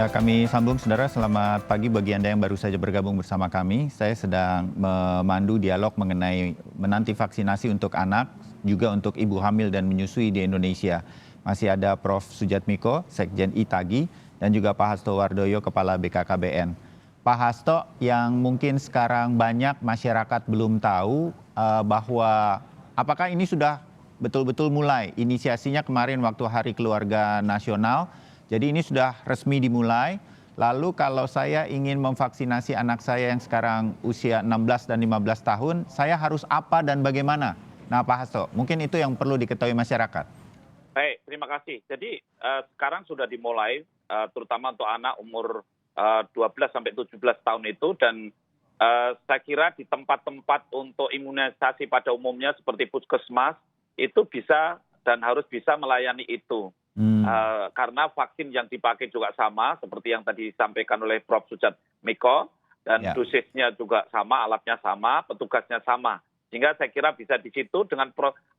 Ya, kami sambung, saudara. Selamat pagi bagi Anda yang baru saja bergabung bersama kami. Saya sedang memandu dialog mengenai menanti vaksinasi untuk anak, juga untuk ibu hamil dan menyusui di Indonesia. Masih ada Prof. Sujatmiko, Sekjen ITAGI, dan juga Pak Hasto Wardoyo, Kepala BKKBN. Pak Hasto, yang mungkin sekarang banyak masyarakat belum tahu bahwa apakah ini sudah betul-betul mulai. Inisiasinya kemarin waktu Hari Keluarga Nasional. Jadi ini sudah resmi dimulai. Lalu kalau saya ingin memvaksinasi anak saya yang sekarang usia 16 dan 15 tahun, saya harus apa dan bagaimana? Nah, Pak Hasto, mungkin itu yang perlu diketahui masyarakat. Baik, terima kasih. Jadi sekarang sudah dimulai, terutama untuk anak umur 12 sampai 17 tahun itu, dan saya kira di tempat-tempat untuk imunisasi pada umumnya seperti puskesmas, itu bisa dan harus bisa melayani itu. Karena vaksin yang dipakai juga sama, seperti yang tadi disampaikan oleh Prof. Sujatmiko, dan Ya. dosisnya juga sama, alatnya sama, petugasnya sama. Sehingga saya kira bisa di situ dengan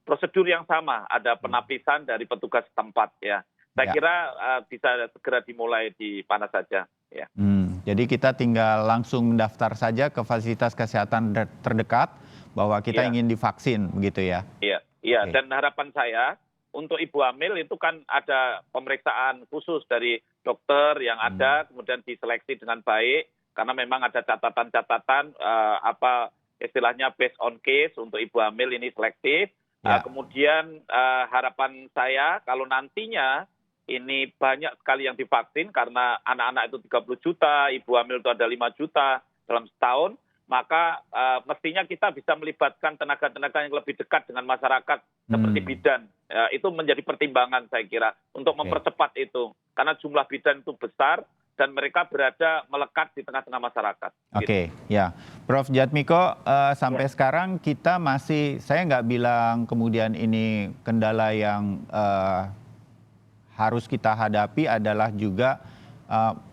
prosedur yang sama, ada penapisan dari petugas tempat ya. Saya Ya. kira bisa segera dimulai di mana saja. Ya. Jadi kita tinggal langsung mendaftar saja ke fasilitas kesehatan terdekat bahwa kita Iya. ingin divaksin, begitu ya? Iya, iya. Oke. Dan harapan saya untuk ibu hamil itu kan ada pemeriksaan khusus dari dokter yang ada, kemudian diseleksi dengan baik, karena memang ada catatan-catatan apa istilahnya based on case untuk ibu hamil ini selektif. Ya. Kemudian harapan saya kalau nantinya ini banyak sekali yang divaksin, karena anak-anak itu 30 juta, ibu hamil itu ada 5 juta dalam setahun, maka mestinya kita bisa melibatkan tenaga-tenaga yang lebih dekat dengan masyarakat seperti bidan. Itu menjadi pertimbangan saya kira untuk mempercepat itu. Karena jumlah bidan itu besar dan mereka berada melekat di tengah-tengah masyarakat. Oke, ya. Prof. Jatmiko, sampai sekarang kita masih, saya nggak bilang kemudian ini kendala yang harus kita hadapi adalah juga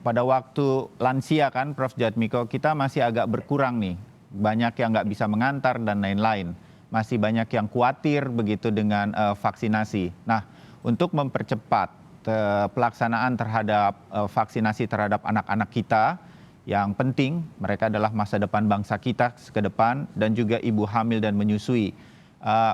pada waktu lansia kan Prof. Jatmiko, kita masih agak berkurang nih. Banyak yang nggak bisa mengantar dan lain-lain. Masih banyak yang khawatir begitu dengan vaksinasi. Nah, untuk mempercepat pelaksanaan terhadap vaksinasi terhadap anak-anak kita, yang penting mereka adalah masa depan bangsa kita ke depan, dan juga ibu hamil dan menyusui.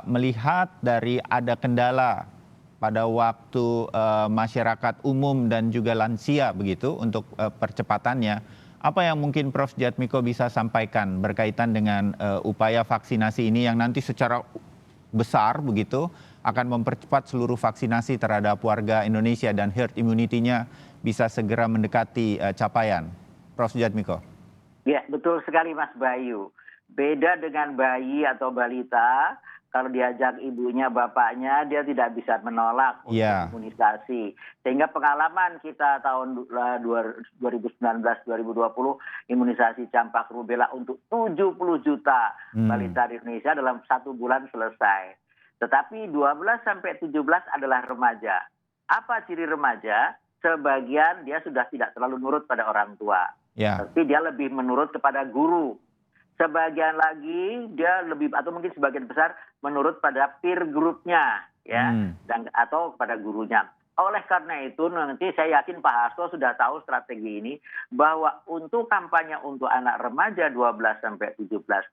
Melihat dari ada kendala pada waktu masyarakat umum dan juga lansia begitu untuk percepatannya, apa yang mungkin Prof. Jatmiko bisa sampaikan berkaitan dengan upaya vaksinasi ini yang nanti secara besar begitu akan mempercepat seluruh vaksinasi terhadap warga Indonesia dan herd immunity-nya bisa segera mendekati capaian. Prof. Jatmiko. Ya, betul sekali Mas Bayu. Beda dengan bayi atau balita, kalau diajak ibunya, bapaknya, dia tidak bisa menolak untuk imunisasi. Sehingga pengalaman kita tahun 2019-2020, imunisasi campak rubella untuk 70 juta balita di Indonesia dalam 1 bulan selesai. Tetapi 12-17 adalah remaja. Apa ciri remaja? Sebagian dia sudah tidak terlalu nurut pada orang tua. Tapi dia lebih menurut kepada guru. Sebagian lagi dia lebih, atau mungkin sebagian besar menurut pada peer groupnya, ya, dan atau kepada gurunya. Oleh karena itu nanti saya yakin Pak Hasto sudah tahu strategi ini, bahwa untuk kampanye untuk anak remaja 12-17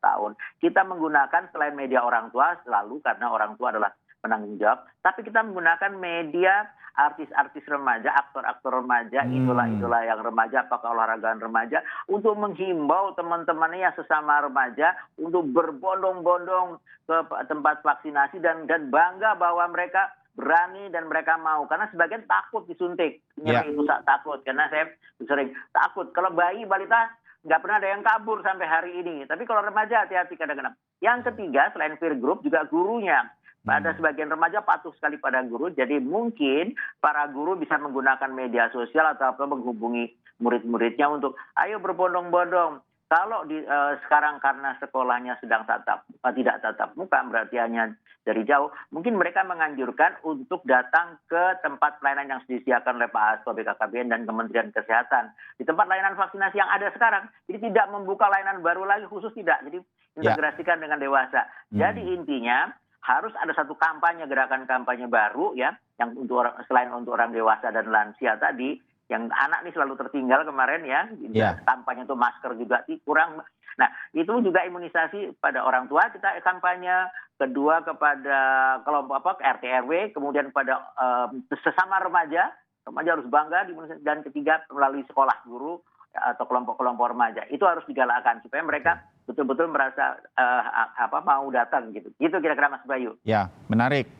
tahun kita menggunakan selain media orang tua selalu, karena orang tua adalah penanggung jawab, tapi kita menggunakan media artis-artis remaja, aktor-aktor remaja, idola-idola yang remaja, apakah olahragaan remaja, untuk menghimbau teman-temannya yang sesama remaja untuk berbondong-bondong ke tempat vaksinasi dan bangga bahwa mereka berani dan mereka mau, karena sebagian takut disuntik. Itu takut, karena saya sering takut. Kalau bayi balita nggak pernah ada yang kabur sampai hari ini, tapi kalau remaja hati-hati kadang-kadang. Yang ketiga, selain peer group juga gurunya. Pada sebagian remaja patuh sekali pada guru, jadi mungkin para guru bisa menggunakan media sosial atau menghubungi murid-muridnya untuk ayo berbondong-bondong. Kalau sekarang karena sekolahnya sedang tidak tatap muka, berarti hanya dari jauh, mungkin mereka menganjurkan untuk datang ke tempat pelayanan yang disediakan oleh Pak Hasto, BKKBN, dan Kementerian Kesehatan. Di tempat layanan vaksinasi yang ada sekarang, jadi tidak membuka layanan baru lagi khusus, tidak. Jadi integrasikan dengan dewasa. Jadi intinya, harus ada satu kampanye, gerakan kampanye baru ya, yang untuk selain untuk orang dewasa dan lansia tadi, yang anak nih selalu tertinggal kemarin ya, kampanye itu masker juga kurang. Nah, itu juga imunisasi pada orang tua kita kampanye, kedua kepada kelompok RT RW, kemudian pada sesama remaja harus bangga diimunisasi, dan ketiga melalui sekolah guru atau kelompok-kelompok remaja. Itu harus digalakkan supaya mereka betul-betul merasa mau datang gitu. Gitu kira-kira Mas Bayu. Ya, menarik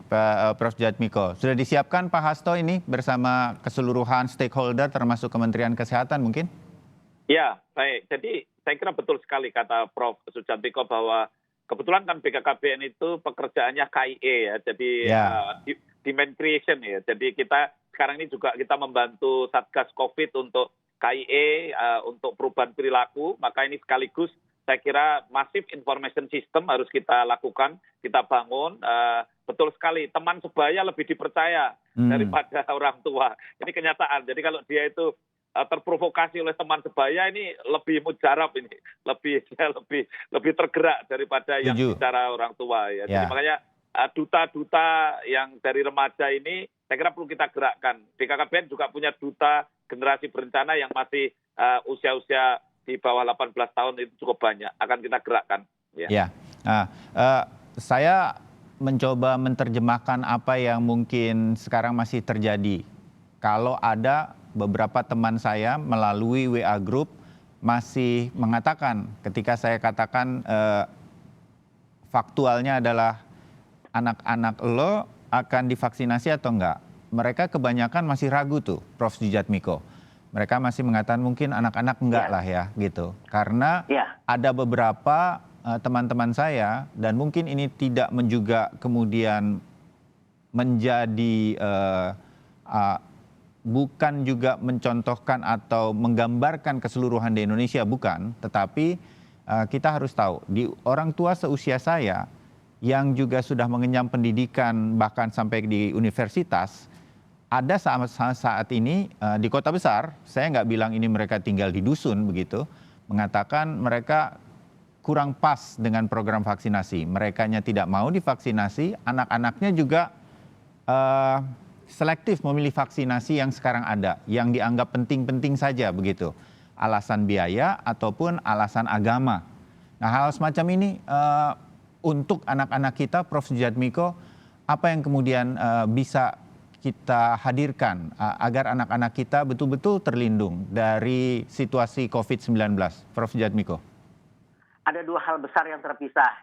Prof. Jatmiko. Sudah disiapkan Pak Hasto ini bersama keseluruhan stakeholder termasuk Kementerian Kesehatan mungkin? Ya, baik. Jadi saya kira betul sekali kata Prof. Sujatmiko bahwa kebetulan kan BKKBN itu pekerjaannya KIE ya. Jadi demand creation ya. Jadi kita sekarang ini juga kita membantu Satgas COVID untuk KIE, untuk perubahan perilaku. Maka ini sekaligus saya kira masif information system harus kita lakukan, kita bangun. Betul sekali, teman sebaya lebih dipercaya daripada orang tua. Ini kenyataan. Jadi kalau dia itu terprovokasi oleh teman sebaya, ini lebih mujarab, ini lebih tergerak daripada yang bicara orang tua ya. Jadi makanya duta-duta yang dari remaja ini saya kira perlu kita gerakkan. BKKBN juga punya duta generasi berencana yang masih usia-usia di bawah 18 tahun, itu cukup banyak, akan kita gerakkan. Saya mencoba menerjemahkan apa yang mungkin sekarang masih terjadi. Kalau ada beberapa teman saya melalui WA Group masih mengatakan, ketika saya katakan faktualnya adalah anak-anak lo akan divaksinasi atau enggak, mereka kebanyakan masih ragu tuh, Prof. Sujatmiko. Mereka masih mengatakan mungkin anak-anak enggak lah ya gitu. Karena ada beberapa teman-teman saya, dan mungkin ini tidak juga kemudian menjadi bukan juga mencontohkan atau menggambarkan keseluruhan di Indonesia, bukan. Tetapi kita harus tahu, di orang tua seusia saya yang juga sudah mengenyam pendidikan bahkan sampai di universitas, ada saat ini di kota besar, saya nggak bilang ini mereka tinggal di dusun begitu, mengatakan mereka kurang pas dengan program vaksinasi. Merekanya tidak mau divaksinasi, anak-anaknya juga selektif memilih vaksinasi yang sekarang ada, yang dianggap penting-penting saja begitu. Alasan biaya ataupun alasan agama. Nah, hal semacam ini untuk anak-anak kita, Prof. Sujatmiko, apa yang kemudian bisa kita hadirkan agar anak-anak kita betul-betul terlindung dari situasi COVID-19, Prof. Sujatmiko? Ada dua hal besar yang terpisah.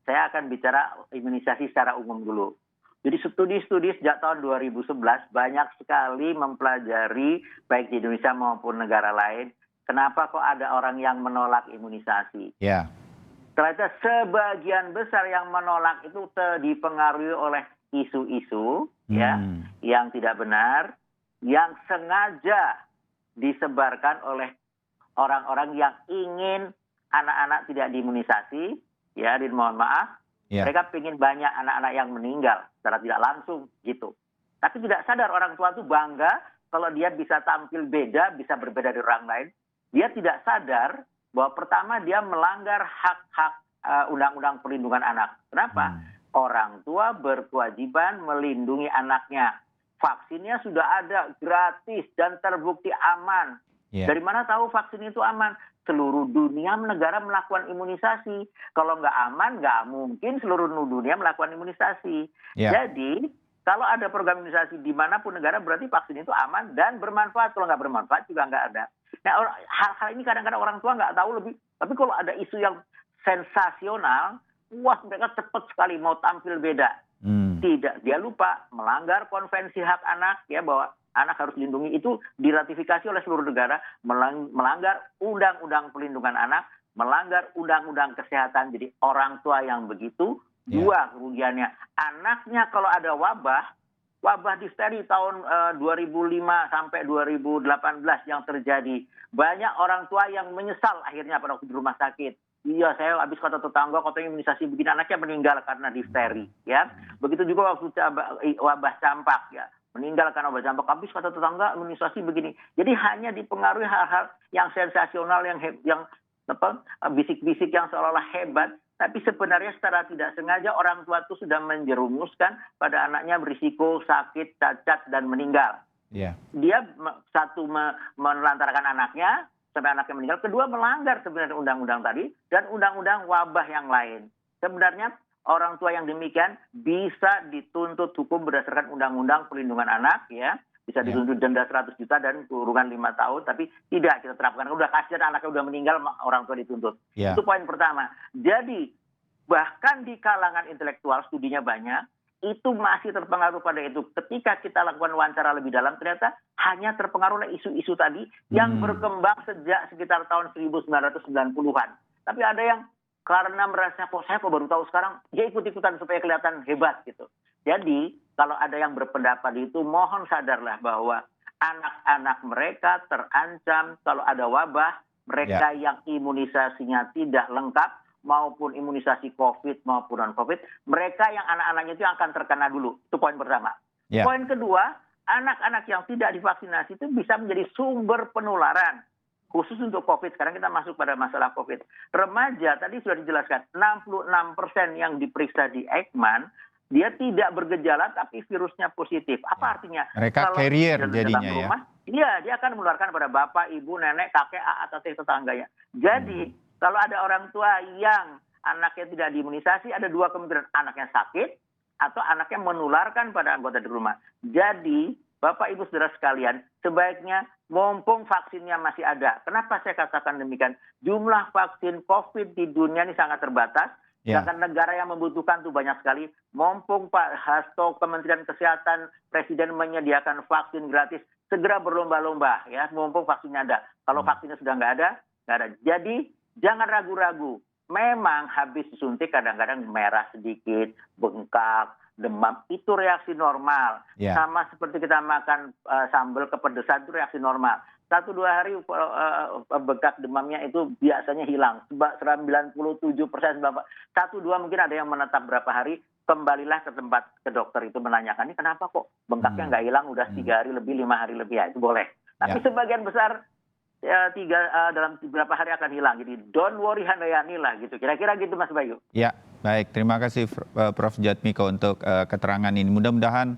Saya akan bicara imunisasi secara umum dulu. Jadi studi-studi sejak tahun 2011 banyak sekali mempelajari baik di Indonesia maupun negara lain, kenapa kok ada orang yang menolak imunisasi. Ternyata sebagian besar yang menolak itu dipengaruhi oleh isu-isu yang tidak benar, yang sengaja disebarkan oleh orang-orang yang ingin anak-anak tidak diimunisasi, ya, dan mohon maaf, mereka ingin banyak anak-anak yang meninggal secara tidak langsung gitu. Tapi tidak sadar orang tua itu bangga kalau dia bisa tampil beda, bisa berbeda dari orang lain. Dia tidak sadar bahwa pertama dia melanggar hak-hak undang-undang perlindungan anak. Kenapa? Orang tua berkewajiban melindungi anaknya. Vaksinnya sudah ada, gratis dan terbukti aman. Dari mana tahu vaksin itu aman? Seluruh dunia negara melakukan imunisasi. Kalau nggak aman, nggak mungkin seluruh dunia melakukan imunisasi. Jadi, kalau ada program imunisasi dimanapun negara, berarti vaksin itu aman dan bermanfaat. Kalau nggak bermanfaat juga nggak ada. Nah, hal-hal ini kadang-kadang orang tua nggak tahu lebih. Tapi kalau ada isu yang sensasional, wah, mereka cepat sekali mau tampil beda. Tidak, dia lupa melanggar konvensi hak anak, ya, bahwa anak harus dilindungi, itu diratifikasi oleh seluruh negara, melanggar undang-undang perlindungan anak, melanggar undang-undang kesehatan. Jadi orang tua yang begitu, dua kerugiannya. Anaknya kalau ada wabah difteri tahun 2005 sampai 2018 yang terjadi, banyak orang tua yang menyesal akhirnya pada waktu di rumah sakit. Iya, saya habis kata tetangga katanya imunisasi begini, anaknya meninggal karena difteri, ya. Begitu juga waktu wabah campak, ya, meninggal karena wabah campak, habis kata tetangga imunisasi begini. Jadi hanya dipengaruhi hal-hal yang sensasional, yang bisik-bisik yang seolah-olah hebat, tapi sebenarnya secara tidak sengaja orang tua itu sudah menjerumuskan pada anaknya berisiko sakit, cacat, dan meninggal. Ya. Dia satu menelantarkan anaknya sampai anaknya meninggal, kedua melanggar sebenarnya undang-undang tadi dan undang-undang wabah yang lain. Sebenarnya orang tua yang demikian bisa dituntut hukum berdasarkan undang-undang perlindungan anak, ya, bisa dituntut denda 100 juta dan kurungan 5 tahun, tapi tidak kita terapkan. Udah kasihan anaknya udah meninggal, orang tua dituntut. Ya. Itu poin pertama. Jadi bahkan di kalangan intelektual studinya banyak, itu masih terpengaruh pada itu. Ketika kita lakukan wawancara lebih dalam, ternyata hanya terpengaruh oleh isu-isu tadi yang berkembang sejak sekitar tahun 1990-an. Tapi ada yang karena merasa kok saya baru tahu sekarang, dia ikut-ikutan supaya kelihatan hebat gitu. Jadi kalau ada yang berpendapat itu, mohon sadarlah bahwa anak-anak mereka terancam kalau ada wabah, mereka yang imunisasinya tidak lengkap, maupun imunisasi COVID maupun non-COVID, mereka yang anak-anaknya itu akan terkena dulu. Itu poin pertama. Ya. Poin kedua, anak-anak yang tidak divaksinasi itu bisa menjadi sumber penularan. Khusus untuk COVID, sekarang kita masuk pada masalah COVID. Remaja, tadi sudah dijelaskan, 66% yang diperiksa di Eijkman, dia tidak bergejala tapi virusnya positif. Apa artinya? Mereka Kalau carrier dalam jadinya rumah, iya, dia akan menularkan pada bapak, ibu, nenek, kakek, atau tetangganya. Jadi, kalau ada orang tua yang anaknya tidak diimunisasi, ada dua kemungkinan. Anaknya sakit atau anaknya menularkan pada anggota di rumah. Jadi, Bapak Ibu Saudara sekalian, sebaiknya mumpung vaksinnya masih ada. Kenapa saya katakan demikian? Jumlah vaksin COVID di dunia ini sangat terbatas. Sedangkan negara yang membutuhkan itu banyak sekali. Mumpung Pak Hasto, Kementerian Kesehatan, Presiden menyediakan vaksin gratis, segera berlomba-lomba, ya. Mumpung vaksinnya ada. Kalau vaksinnya sudah nggak ada. Jadi, jangan ragu-ragu. Memang habis disuntik kadang-kadang merah sedikit, bengkak, demam. Itu reaksi normal. Sama seperti kita makan sambal kepedesan, itu reaksi normal. 1-2 hari bengkak demamnya itu biasanya hilang. 97%. 1-2 mungkin ada yang menetap berapa hari. Kembalilah ke tempat ke dokter itu menanyakan, ini kenapa kok bengkaknya nggak hilang, udah 3 hari lebih, 5 hari lebih, ya itu boleh. Tapi sebagian besar dalam beberapa hari akan hilang. Jadi don't worry Handayani lah gitu. Kira-kira gitu Mas Bayu. Ya, baik. Terima kasih Prof. Djatmiko untuk keterangan ini. Mudah-mudahan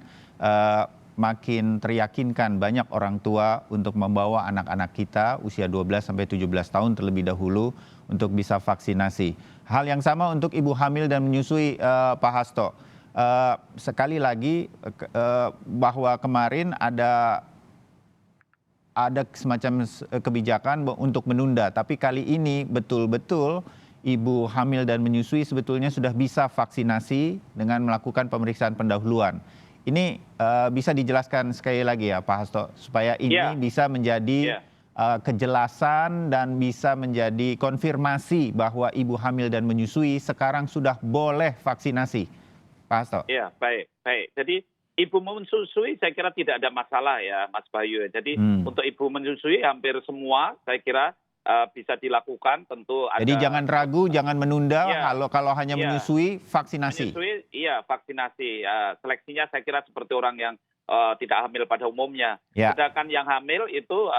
makin teryakinkan banyak orang tua untuk membawa anak-anak kita usia 12 sampai 17 tahun terlebih dahulu untuk bisa vaksinasi. Hal yang sama untuk ibu hamil dan menyusui, Pak Hasto. Sekali lagi bahwa kemarin ada semacam kebijakan untuk menunda, tapi kali ini betul-betul ibu hamil dan menyusui sebetulnya sudah bisa vaksinasi dengan melakukan pemeriksaan pendahuluan. Ini bisa dijelaskan sekali lagi ya Pak Hasto, supaya ini bisa menjadi kejelasan dan bisa menjadi konfirmasi bahwa ibu hamil dan menyusui sekarang sudah boleh vaksinasi. Pak Hasto. Iya, baik. Jadi ibu menyusui saya kira tidak ada masalah ya Mas Bayu. Jadi untuk ibu menyusui hampir semua saya kira bisa dilakukan, tentu ada. Jadi jangan ragu, jangan menunda. Kalau hanya menyusui, vaksinasi. Menyusui, iya vaksinasi. Seleksinya saya kira seperti orang yang tidak hamil pada umumnya. Sedangkan yang hamil itu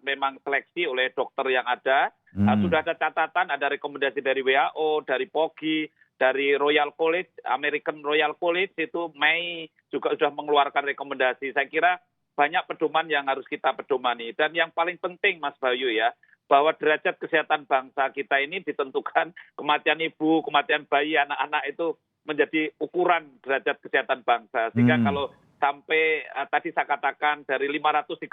memang seleksi oleh dokter yang ada. Sudah ada catatan, ada rekomendasi dari WHO, dari POGI, dari Royal College, American Royal College itu Mei juga sudah mengeluarkan rekomendasi. Saya kira banyak pedoman yang harus kita pedomani. Dan yang paling penting Mas Bayu ya, bahwa derajat kesehatan bangsa kita ini ditentukan kematian ibu, kematian bayi, anak-anak itu menjadi ukuran derajat kesehatan bangsa. Sehingga kalau sampai tadi saya katakan dari 536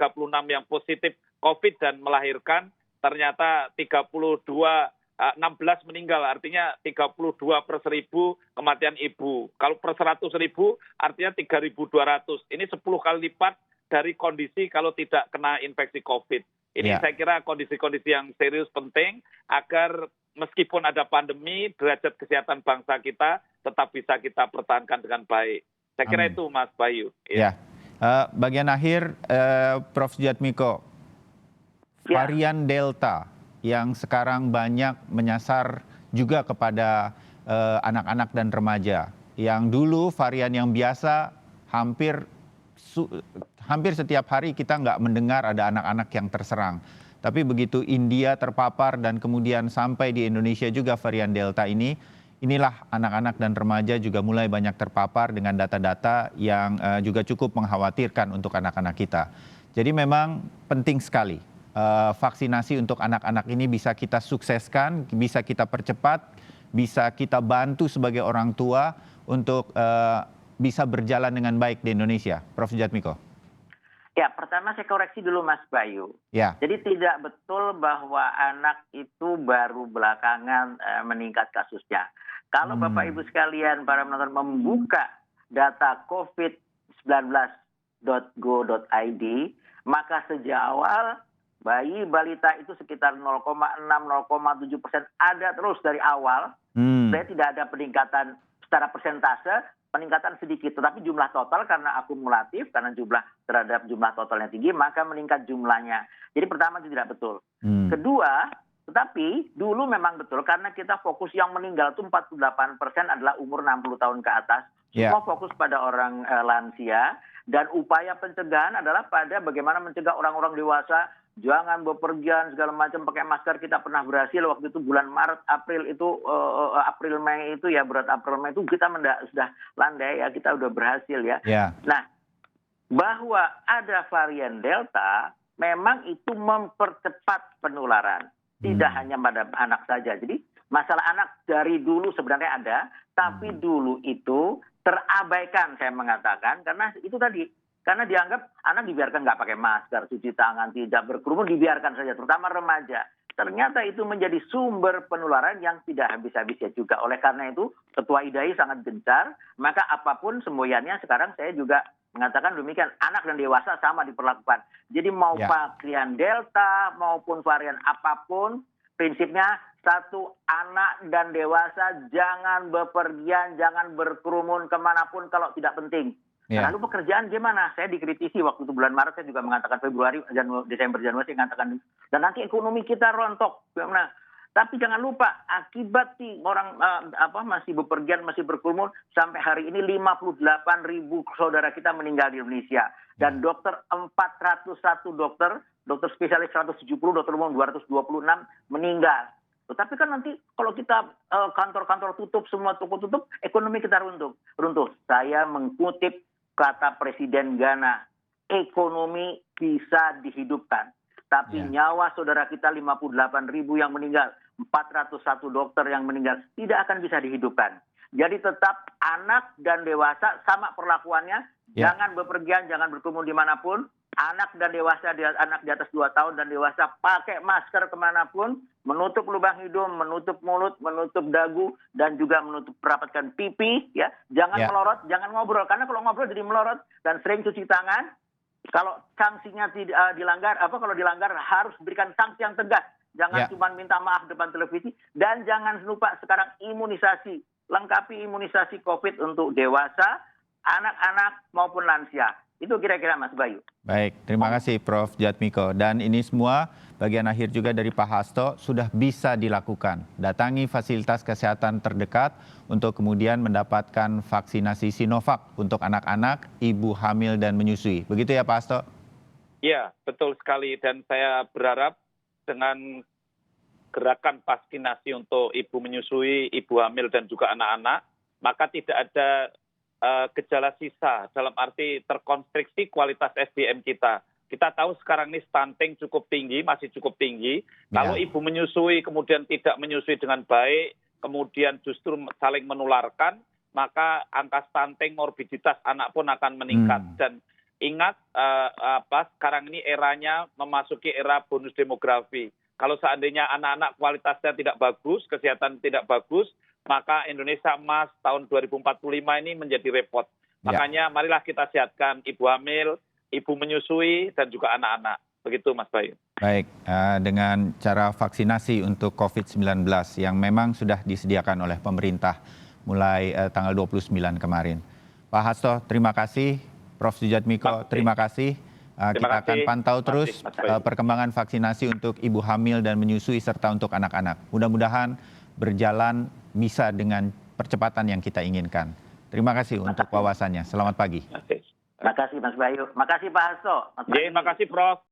yang positif COVID dan melahirkan, ternyata 16 meninggal, artinya 32 per 1000 kematian ibu. Kalau per 100.000 artinya 3.200. Ini 10 kali lipat dari kondisi kalau tidak kena infeksi COVID. Ini saya kira kondisi-kondisi yang serius penting agar meskipun ada pandemi, derajat kesehatan bangsa kita tetap bisa kita pertahankan dengan baik. Saya kira itu Mas Bayu. Bagian akhir, Prof. Djatmiko, varian Delta yang sekarang banyak menyasar juga kepada anak-anak dan remaja. Yang dulu varian yang biasa hampir setiap hari kita nggak mendengar ada anak-anak yang terserang. Tapi begitu India terpapar dan kemudian sampai di Indonesia juga varian Delta ini inilah anak-anak dan remaja juga mulai banyak terpapar dengan data-data yang juga cukup mengkhawatirkan untuk anak-anak kita. Jadi memang penting sekali vaksinasi untuk anak-anak ini bisa kita sukseskan, bisa kita percepat, bisa kita bantu sebagai orang tua untuk bisa berjalan dengan baik di Indonesia. Prof. Sujatmiko. Ya, pertama saya koreksi dulu Mas Bayu. Ya. Jadi tidak betul bahwa anak itu baru belakangan meningkat kasusnya. Kalau Bapak Ibu sekalian para penonton membuka data covid19.go.id, maka sejak awal bayi balita itu sekitar 0,6-0,7% ada terus dari awal. Saya tidak ada peningkatan secara persentase, peningkatan sedikit, tetapi jumlah total karena akumulatif, karena terhadap jumlah totalnya tinggi, maka meningkat jumlahnya. Jadi pertama itu tidak betul. Kedua, tetapi dulu memang betul karena kita fokus yang meninggal itu 48% adalah umur 60 tahun ke atas. Semua fokus pada orang lansia, dan upaya pencegahan adalah pada bagaimana mencegah orang-orang dewasa jangan bepergian segala macam pakai masker. Kita pernah berhasil waktu itu bulan Maret, April itu April Mei itu ya, berat April Mei itu kita sudah landai ya, kita udah berhasil ya. Nah, bahwa ada varian Delta memang itu mempercepat penularan, tidak hanya pada anak saja. Jadi masalah anak dari dulu sebenarnya ada, tapi dulu itu terabaikan saya mengatakan karena itu tadi. Karena dianggap anak dibiarkan nggak pakai masker, cuci tangan, tidak berkerumun, dibiarkan saja, terutama remaja. Ternyata itu menjadi sumber penularan yang tidak habis-habisnya juga. Oleh karena itu, Ketua IDAI sangat gencar, maka apapun semboyannya sekarang saya juga mengatakan demikian. Anak dan dewasa sama diperlakukan. Jadi mau varian Delta maupun varian apapun, prinsipnya satu, anak dan dewasa jangan bepergian, jangan berkerumun kemanapun kalau tidak penting. Lalu pekerjaan gimana? Saya dikritisi waktu itu bulan Maret, saya juga mengatakan Februari, Desember, Januari saya mengatakan, dan nanti ekonomi kita rontok. Nah, tapi jangan lupa akibat orang masih bepergian, masih berkerumun, sampai hari ini 58.000 saudara kita meninggal di Indonesia, dan dokter 401 dokter spesialis 170, dokter umum 226 meninggal. Tetapi kan nanti kalau kita kantor-kantor tutup, semua toko tutup, ekonomi kita runtuh. Saya mengutip kata Presiden Ghana, ekonomi bisa dihidupkan. Tapi nyawa saudara kita 58.000 yang meninggal, 401 dokter yang meninggal, tidak akan bisa dihidupkan. Jadi tetap anak dan dewasa sama perlakuannya, jangan bepergian, jangan berkerumun dimanapun. Anak dan dewasa, anak di atas 2 tahun dan dewasa pakai masker kemanapun, menutup lubang hidung, menutup mulut, menutup dagu, dan juga merapatkan pipi, ya. Jangan melorot, jangan ngobrol, karena kalau ngobrol jadi melorot, dan sering cuci tangan. Kalau sanksinya tidak dilanggar, kalau dilanggar harus berikan sanksi yang tegas. Jangan cuma minta maaf depan televisi, dan jangan lupa sekarang imunisasi, lengkapi imunisasi COVID untuk dewasa, anak-anak maupun lansia. Itu kira-kira Mas Bayu. Baik, terima kasih Prof. Sujatmiko. Dan ini semua bagian akhir juga dari Pak Hasto sudah bisa dilakukan. Datangi fasilitas kesehatan terdekat untuk kemudian mendapatkan vaksinasi Sinovac untuk anak-anak, ibu hamil dan menyusui. Begitu ya Pak Hasto? Iya, betul sekali. Dan saya berharap dengan gerakan vaksinasi untuk ibu menyusui, ibu hamil dan juga anak-anak, maka tidak ada gejala sisa dalam arti terkonstriksi kualitas SDM kita. Kita tahu sekarang ini stunting cukup tinggi, masih cukup tinggi. Kalau ibu menyusui kemudian tidak menyusui dengan baik, kemudian justru saling menularkan, maka angka stunting, morbiditas anak pun akan meningkat. Dan ingat sekarang ini eranya memasuki era bonus demografi. Kalau seandainya anak-anak kualitasnya tidak bagus, kesehatan tidak bagus, maka Indonesia emas tahun 2045 ini menjadi repot. Makanya marilah kita sehatkan ibu hamil, ibu menyusui, dan juga anak-anak. Begitu Mas Bayu. Baik, dengan cara vaksinasi untuk COVID-19 yang memang sudah disediakan oleh pemerintah mulai tanggal 29 kemarin. Pak Hasto, terima kasih. Prof. Sujatmiko, terima kasih. Kita akan pantau terus perkembangan vaksinasi untuk ibu hamil dan menyusui serta untuk anak-anak. Mudah-mudahan berjalan bisa dengan percepatan yang kita inginkan. Terima kasih untuk wawasannya. Selamat pagi. Terima kasih Mas Bayu. Terima kasih Pak Hasto. Terima kasih Prof.